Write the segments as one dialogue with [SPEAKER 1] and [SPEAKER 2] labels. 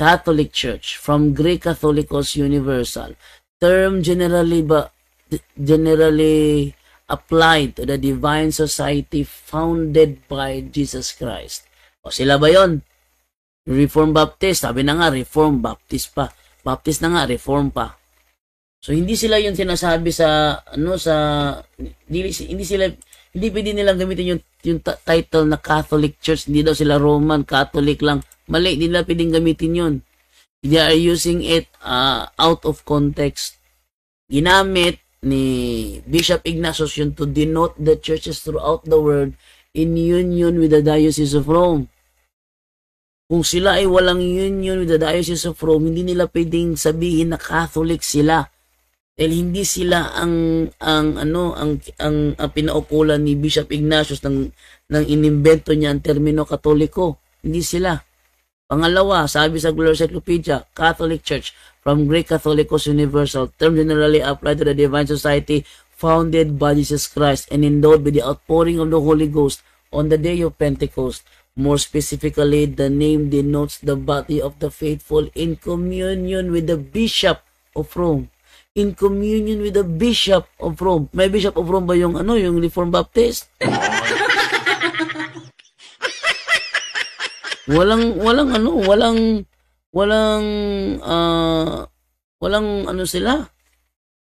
[SPEAKER 1] Catholic Church, from Greek Catholicos Universal, term generally applied to the divine society founded by Jesus Christ. O sila ba yon? Reformed Baptist, sabi na nga, Reformed Baptist pa. Baptist na nga, Reformed pa. So hindi sila yung sinasabi sa hindi pwede nilang gamitin yung title na Catholic Church. Hindi daw sila Roman Catholic lang. Mali, hindi nila pwedeng gamitin yun. They are using it out of context. Ginamit ni Bishop Ignatius yun to denote the churches throughout the world in union with the Diocese of Rome. Kung sila ay walang union with the Diocese of Rome, hindi nila pwedeng sabihin na Catholic sila. Dahil hindi sila ang pinaukulan ni Bishop Ignatius ng inimbento niya ang termino Katoliko. Hindi sila. Pangalawa, sabi sa Glorious Encyclopedia, Catholic Church, from Greek Catholicos Universal, term generally applied to the divine society founded by Jesus Christ and endowed with the outpouring of the Holy Ghost on the day of Pentecost. More specifically, the name denotes the body of the faithful in communion with the Bishop of Rome. In communion with the Bishop of Rome. May Bishop of Rome ba yung Reformed Baptist? Walang sila.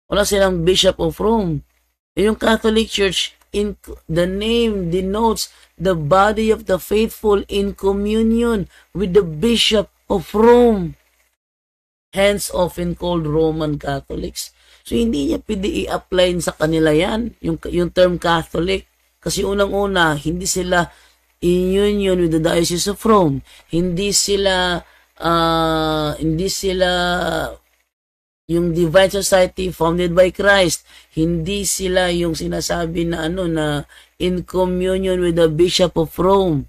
[SPEAKER 1] Wala silang Bishop of Rome. Yung Catholic Church, the name denotes the body of the faithful in communion with the Bishop of Rome. Hence often called Roman Catholics. So hindi niya pwede i-apply sa kanila yan, yung term Catholic. Kasi unang-una, hindi sila in union with the Diocese of Rome. Hindi sila yung Divine Society founded by Christ. Hindi sila yung sinasabi na na in communion with the Bishop of Rome.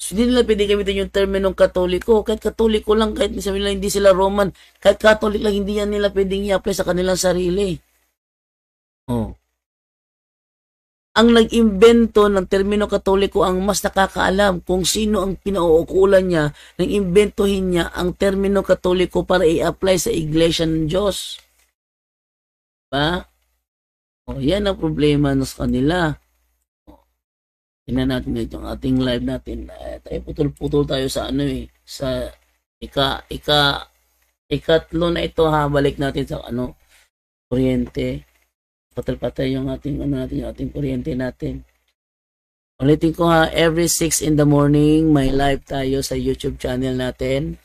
[SPEAKER 1] So, hindi nila pwede gamitin yung terminong Katoliko. Kahit Katoliko lang, kahit sabi nila hindi sila Roman, kahit Catholic lang, hindi yan nila pwedeng i-apply sa kanilang sarili. Ang nag-imbento ng termino Katoliko ang mas nakakaalam kung sino ang pinauukulan niya nang imbentohin niya ang termino Katoliko para i-apply sa Iglesia ng Diyos. Ba? Yan ang problema sa kanila. Tingnan natin yung ating live natin. Tayo putol-putol tayo sa sa ikatlo na ito ha. Balik natin sa kuryente. Patay yung ating yung ating kuryente natin. Ulitin ko ha, every 6 in the morning may live tayo sa YouTube channel natin.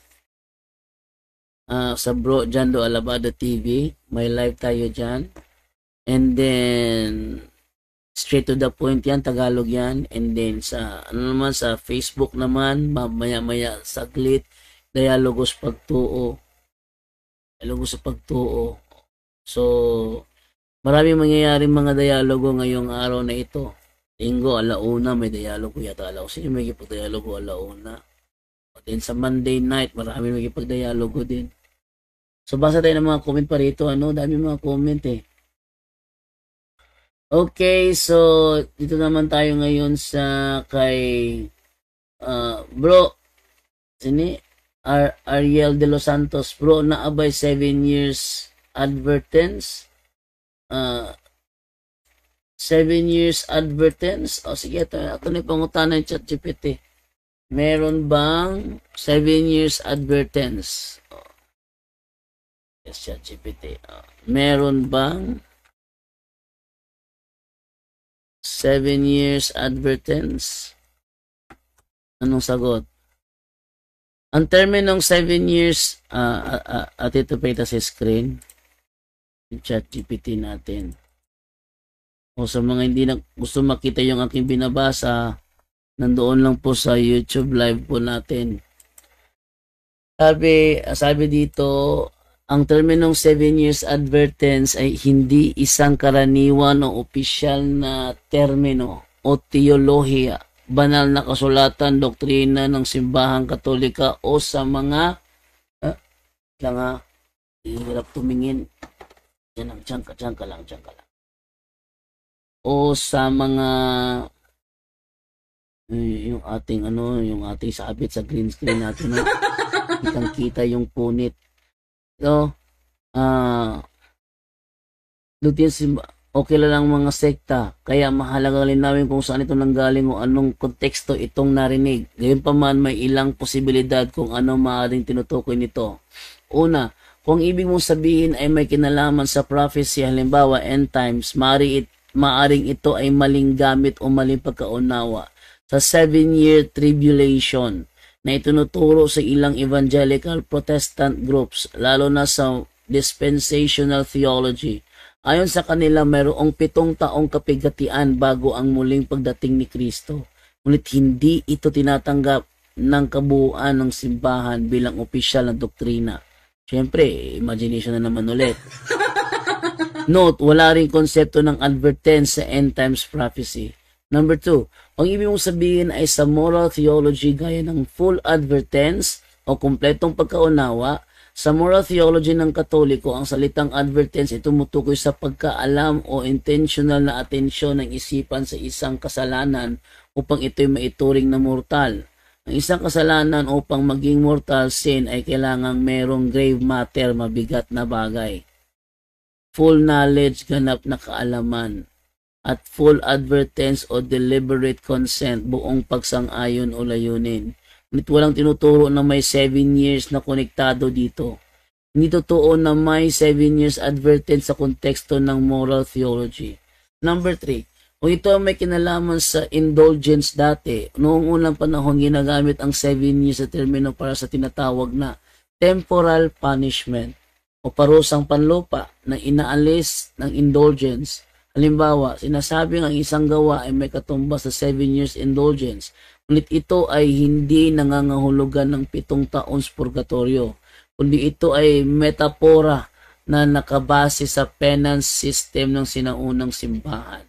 [SPEAKER 1] Sa Bro Jando Alabado TV, may live tayo diyan. And then straight to the point yan, Tagalog yan. And then sa sa Facebook naman, mamaya-maya saglit, Dialogos Pagtuo. Dialogos sa Pagtuo. So, maraming mangyayaring mga dialogo ngayong araw na ito. Linggo, alauna, may dialogo yata. Sige, may kipag-dialogo alauna. Then sa Monday night, maraming may kipag-dialogo din. So, basa tayo ng mga comment pa rito. Dami mga comment eh. Okay, so dito naman tayo ngayon sa kay bro Ariel de los Santos. Bro, naabay 7 years advertence. 7 years advertence. Sige, ito na pangutan ng ChatGPT. Meron bang 7 years advertence? Yes, ChatGPT. Meron bang 7 years advertence? Anong sagot? Ang terminong 7 years, at ito pa ito sa screen, yung ChatGPT natin. O sa mga hindi na gusto makita yung aking binabasa, nandoon lang po sa YouTube live po natin. Sabi dito, ang terminong 7 years advertence ay hindi isang karaniwan o opisyal na termino o teolohiya, banal na kasulatan, doktrina ng simbahang Katolika o sa mga hirap tumingin. Diyan ka lang. O sa mga yung ating sabit sa green screen natin. Kitang-kita yung punit. So, okay lang mga sekta, kaya mahalaga linawin kung saan ito nanggaling o anong konteksto itong narinig. Gayunpaman, may ilang posibilidad kung ano maaaring tinutukoy nito. Una, kung ibig mong sabihin ay may kinalaman sa prophecy, halimbawa end times, maaring ito ay maling gamit o maling pagkaunawa sa 7-year tribulation na itinuturo sa ilang evangelical Protestant groups, lalo na sa dispensational theology. Ayon sa kanila, mayroong 7 taong kapigatian bago ang muling pagdating ni Kristo. Ngunit hindi ito tinatanggap ng kabuuan ng simbahan bilang opisyal na doktrina. Siyempre, imagination na naman ulit. Note, wala ring konsepto ng advertence sa end times prophecy. Number 2, ang ibig mong sabihin ay sa moral theology gaya ng full advertence o kumpletong pagkaunawa. Sa moral theology ng Katoliko, ang salitang advertence ay tumutukoy sa pagkaalam o intentional na atensyon ng isipan sa isang kasalanan upang ito'y maituring na mortal. Ang isang kasalanan upang maging mortal sin ay kailangang merong grave matter, mabigat na bagay. Full knowledge, ganap na kaalaman. At full advertence o deliberate consent, buong pagsang-ayon o layunin. Ngunit walang tinuturo na may 7 years na konektado dito. Hindi totoo na may 7 years advertence sa konteksto ng moral theology. Number 3, kung ito may kinalaman sa indulgence dati, noong unang panahon ginagamit ang 7 years sa termino para sa tinatawag na temporal punishment o parusang panlupa na inaalis ng indulgence. Halimbawa, sinasabing ang isang gawa ay may katumbas sa 7 years indulgence, ngunit ito ay hindi nangangahulugan ng 7 taon purgatorio, kundi ito ay metapora na nakabase sa penance system ng sinaunang simbahan.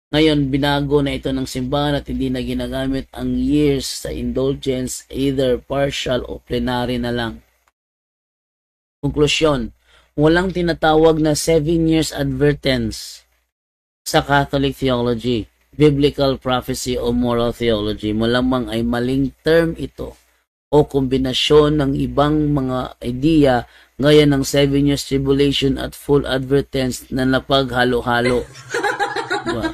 [SPEAKER 1] Ngayon, binago na ito ng simbahan at hindi na ginagamit ang years sa indulgence, either partial o plenary na lang. Konklusyon, walang tinatawag na 7 years advertence sa Catholic theology, biblical prophecy o moral theology. Malamang ay maling term ito o kombinasyon ng ibang mga idea gaya ng 7 years tribulation at full advertence na napaghalo-halo. Diba?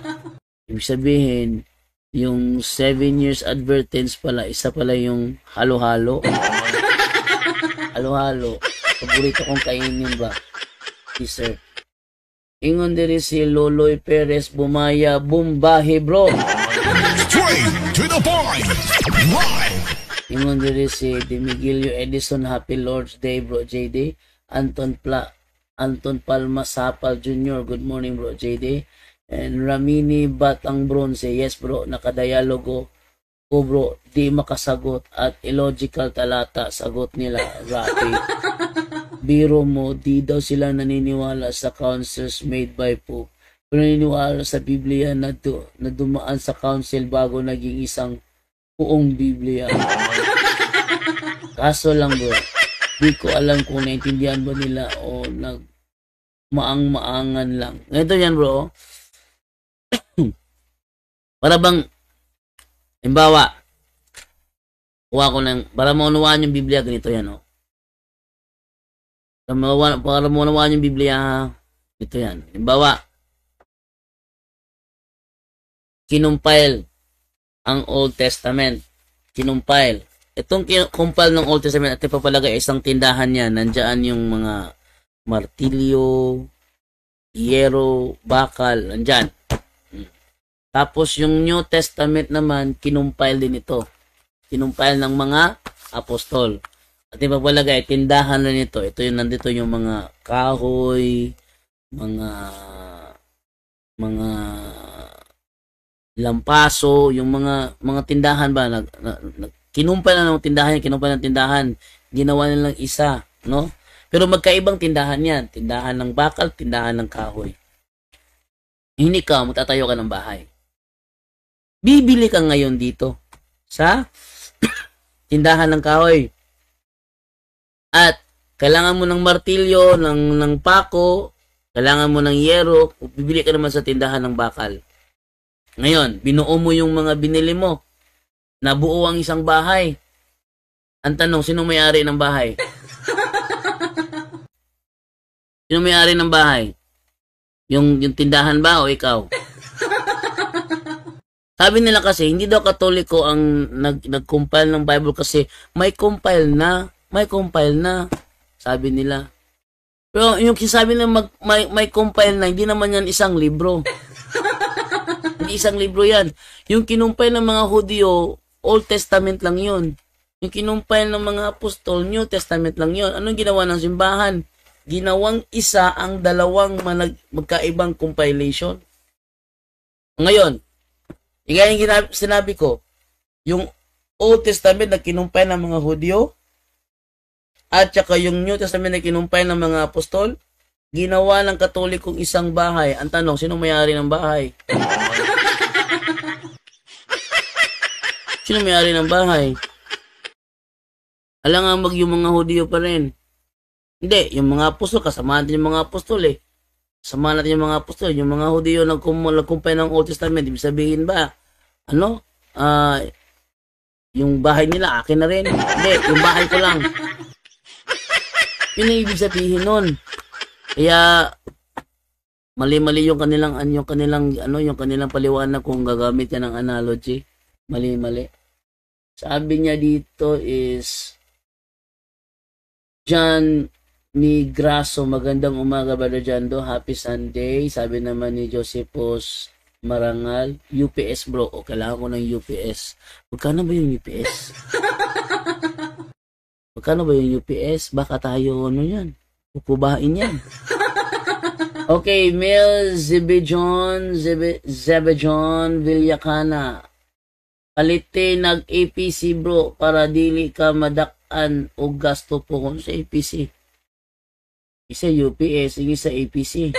[SPEAKER 1] Ibig sabihin, yung 7 years advertence pala, isa pala yung halo-halo. Halo-halo. Paborito kong kainin ba? Dessert. Ingon diri si Loloy Perez Bumaya, Bumbahe bro.
[SPEAKER 2] Straight to the point. Live.
[SPEAKER 1] Ingon diri si Demigilio Edison, Happy Lord's Day bro JD. Anton Palma Sapal Jr., good morning bro JD. And Ramini Batang Bronze, yes bro, nakadialogo ko bro, di makasagot at illogical talata, sagot nila Rapi. Biro mo, di daw sila naniniwala sa councils made by Pope. Pero naniniwala sa Biblia na dumaan sa council bago naging isang buong Biblia. Kaso lang bro, di ko alam kung naintindihan ba nila o maang-maangan lang. Ito yan bro. Para bang, halimbawa, kuha ko ng, para maunawaan yung Biblia, ganito yan o. Para maunawaan yung Biblia, ito yan. Halimbawa, kinumpile ang Old Testament. Kinumpile. Itong compile ng Old Testament at ipapalagay isang tindahan yan. Nandiyan yung mga martilyo, hiyero, bakal, nandyan. Tapos yung New Testament naman, kinumpile din ito. Kinumpile ng mga apostol. At ipapalagay, tindahan na nito. Ito yung nandito yung mga kahoy, mga lampaso, yung mga tindahan ba, kinumpile na ng tindahan, ginawa nilang isa, no? Pero magkaibang tindahan yan. Tindahan ng bakal, tindahan ng kahoy. Hindi ka, magtatayo ka ng bahay. Bibili ka ngayon dito sa tindahan ng kahoy. At kailangan mo ng martilyo, ng pako, kailangan mo ng yero, bibili ka naman sa tindahan ng bakal. Ngayon, binuo mo yung mga binili mo. Nabuo ang isang bahay. Ang tanong, sino may-ari ng bahay? Sino may-ari ng bahay? Yung tindahan ba o ikaw? Sabi nila kasi, hindi daw Katoliko ang nag-compile ng Bible kasi may compile na. Sabi nila. Pero yung sabi nila may compile na, hindi naman yan isang libro. Hindi isang libro yan. Yung kinumpile ng mga Hudyo, Old Testament lang yun. Yung kinumpile ng mga apostol, New Testament lang yun. Anong ginawa ng simbahan? Ginawang isa ang dalawang magkaibang compilation. Ngayon, yung sinabi ko, yung Old Testament na kinumpay ng mga Hudyo at saka yung New Testament na kinumpay ng mga apostol, ginawa ng Katolikong isang bahay. Ang tanong, sino may-ari ng bahay? Sino may-ari ng bahay? Alangan yung mga Hudyo pa rin. Hindi, yung mga apostol, kasama natin yung mga apostol eh. Sama natin yung mga apostol, yung mga Hudyo nagkumpay ng Old Testament, ibig sabihin ba, yung bahay nila, akin na rin. Hindi, yung bahay ko lang. Yun ang ibig sabihin nun. Kaya, mali-mali yung kanilang paliwanag kung gagamit yan ng analogy. Mali-mali. Sabi niya dito is, John Migraso, magandang umaga, Brother Jando. Happy Sunday. Sabi naman ni Josephus Marangal, UPS bro. O, kailangan ko ng UPS. Magkano ba yung UPS? Magkano ba yung UPS? Baka tayo, yan? Pupubain yan. Okay, Mel Zebejon Villacana. Palite nag-APC bro para dili ka madak-an o gasto po kung sa APC. Isa UPS, isa APC.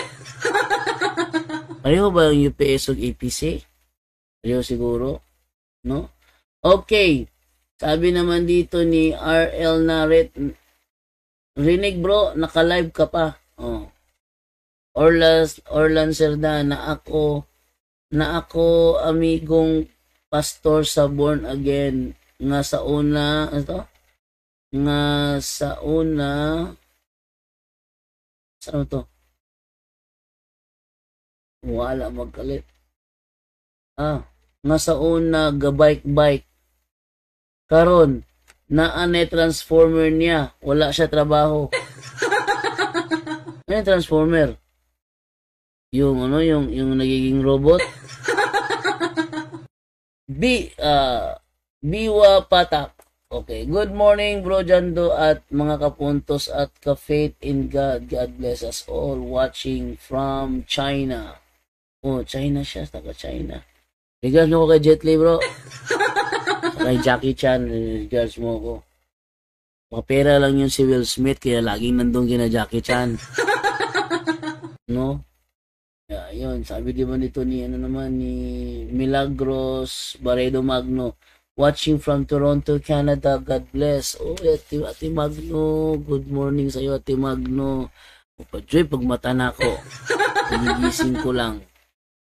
[SPEAKER 1] Pareho ba yung UPS o APC? Pareho siguro, no? Okay. Sabi naman dito ni RL Naret, rinig bro, naka-live ka pa. Oh. Orlan Serda, na ako amigong pastor sa born again nga sa una saan to? Wala magkalit. Nga sa una gabike karon naane transformer niya, wala siya trabaho. Ano transformer? Yung nagiging robot. Biwa Patak. Okay, good morning Bro Jando at mga kapuntos at ka-faith in God. God bless us all watching from China. Oh, China siya, taga China. Regards mo ko kay Jet Li bro. Kay Jackie Chan, regards mo ko. Mapera lang yung si Will Smith kaya laging nandun kina Jackie Chan. No? Yeah, yun, sabi di ba nito ni Milagros Baredo Magno. Watching from Toronto, Canada. God bless. Oh, Ate Magno. Good morning sa iyo, Ate Magno. Joy, pag mata na ako. Nagigising ko lang.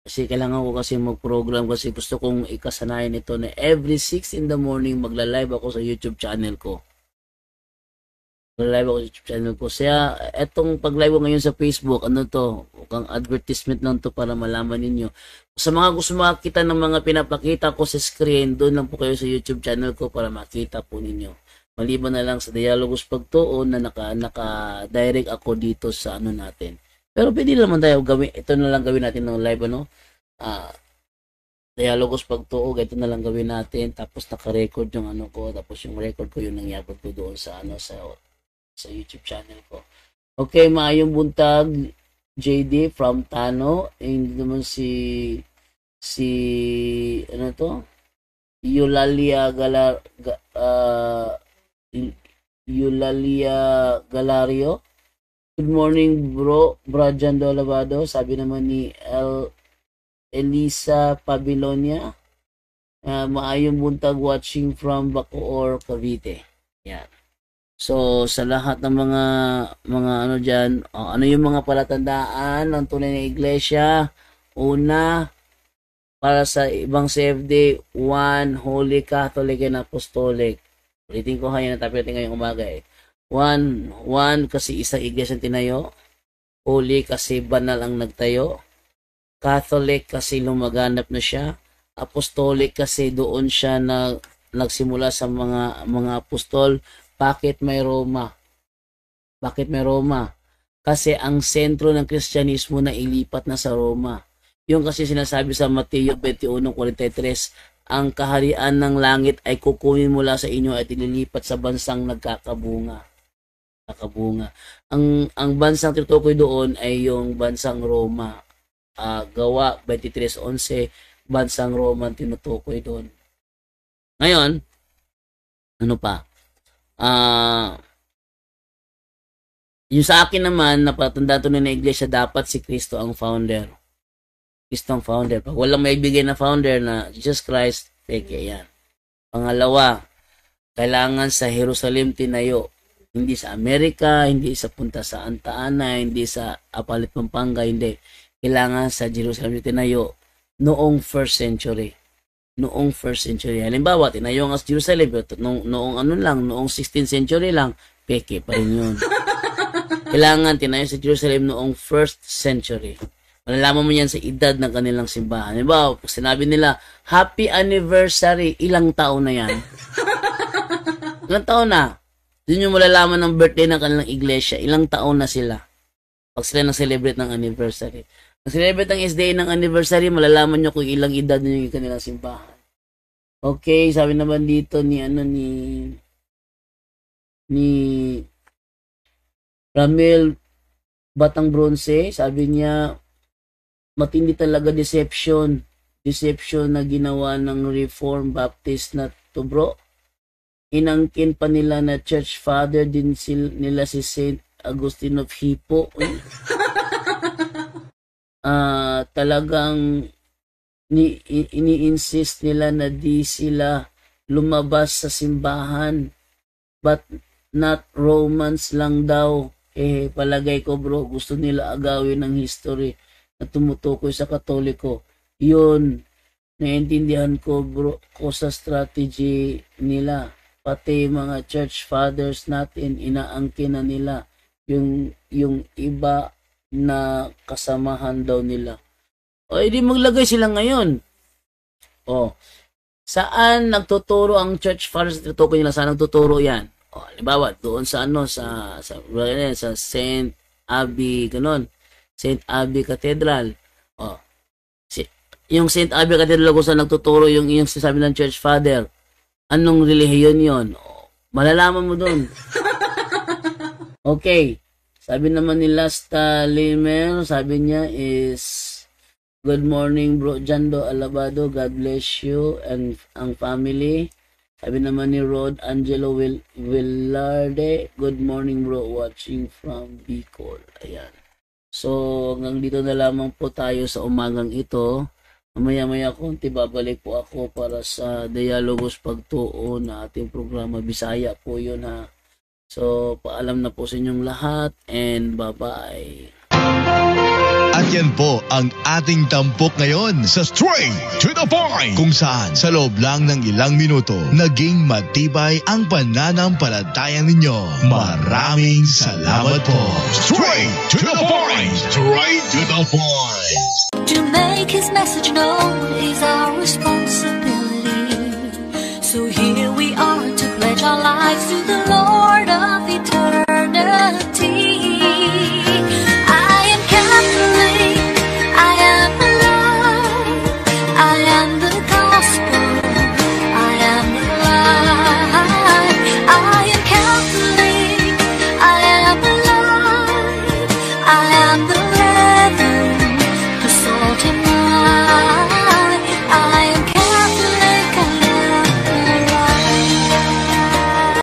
[SPEAKER 1] Kasi kailangan ko kasi mag-program kasi gusto kong ikasanayan ito na every 6 in the morning magla-live ako sa YouTube channel ko. Magla-live ako sa YouTube channel ko. Kaya, etong pag-live ko ngayon sa Facebook, kang advertisement lang to para malaman ninyo. Sa mga gusto makakita ng mga pinapakita ko sa screen, doon lang po kayo sa YouTube channel ko para makita po ninyo. Maliban na lang sa Dialogos Pagtuon na naka-direct ako dito sa natin. Pero pwede naman tayo gawin, ito na lang gawin natin ng live, Dialogos Pagtuon, ito na lang gawin natin, tapos naka-record yung ko, tapos yung record ko yung nangyabot ko doon sa YouTube channel ko. Okay, maayong buntag, JD from Tano. Hindi naman Eulalia Galario. Good morning bro, Brajan Dolabado. Sabi naman ni Elisa Pabilonia. Maayong buntag watching from Bacoor, Cavite. Yan. So, sa lahat ng mga dyan, ano yung mga palatandaan ng tunay na iglesia? Una, para sa ibang CFD, 1, Holy Catholic and Apostolic. Ulitin ko ha, yan ang topic natin ngayong umaga eh. One, kasi isang iglesia ang tinayo. Holy, kasi banal ang nagtayo. Catholic, kasi lumaganap na siya. Apostolic, kasi doon siya nagsimula sa mga apostol. Bakit may Roma? Bakit may Roma? Kasi ang sentro ng Kristyanismo na ilipat na sa Roma. Yung kasi sinasabi sa Mateo 21:43, ang kaharian ng langit ay kukunin mula sa inyo at ililipat sa bansang nagkakabunga. Ang bansang tinutukoy doon ay yung bansang Roma. Gawa 23:11, bansang Roma tinutukoy doon. Ngayon, ano pa? Yung sa akin naman, napatanda to na iglesia, dapat si Kristo ang founder. Kristo ang founder. Pag walang maibigay na founder na Jesus Christ, peke yan. Pangalawa, kailangan sa Jerusalem tinayo. Hindi sa Amerika, hindi sa punta sa Anta Ana, hindi sa Apalit, Pampanga, hindi. Kailangan sa Jerusalem tinayo noong 1st century. Noong 1st century. Halimbawa, tinayo nga sa Jerusalem, noong 16th century lang, peke pa rin yun. Kailangan tinayo sa Jerusalem noong 1st century. Malalaman mo yan sa edad ng kanilang simbahan. Halimbawa, pag sinabi nila, Happy Anniversary, ilang taon na yan? Ilang taon na? Doon yung malalaman ng birthday ng kanilang iglesia. Ilang taon na sila? Pag sila nang-celebrate ng anniversary. Nang-celebrate ng SDA ng anniversary, malalaman nyo kung ilang edad na yung kanilang simbahan. Okay, sabi naman dito ni Ramel Batang Bronze, sabi niya, matindi talaga deception na ginawa ng Reformed Baptist na to, bro. Inangkin pa nila na church father din nila si Saint Augustine of Hippo. Talagang ini-insist nila na di sila lumabas sa simbahan, but not Romans lang daw. Palagay ko, bro, gusto nila agawin ng history na tumutukoy sa Katoliko. Yun, naiintindihan ko, bro, ko sa strategy nila. Pati mga church fathers natin, inaangkin na nila yung iba na kasamahan daw nila. O, edi maglagay sila ngayon. O, saan nagtuturo ang church fathers? Tutukoy nila, saan nagtuturo yan? O, halimbawa, doon sa Saint Abbey, ganun. Saint Abbey Cathedral. O, yung Saint Abbey Cathedral kung saan nagtuturo yung sinasabi ng church father. Anong relihiyon yon? O, malalaman mo doon. Okay. Sabi naman ni Lasta Limer, sabi niya is, Good morning, bro Jando Alabado. God bless you and ang family. Sabi naman ni Rod Angelo Villarde, good morning bro, watching from Bicol. Ayan. So, hanggang dito na lamang po tayo sa umagang ito. Maya-maya konti babalik po ako para sa Dialogos Pagtuo na ating programa. Bisaya po yun ha. So, paalam na po sa inyong lahat and bye-bye.
[SPEAKER 2] At yan po ang ating tampok ngayon sa Straight to the Point, kung saan sa loob lang ng ilang minuto naging matibay ang pananampalataya ninyo. Maraming salamat po. Straight to the Point. Straight to the Point.
[SPEAKER 3] To make His message known is our responsibility. So here we are to pledge our lives to the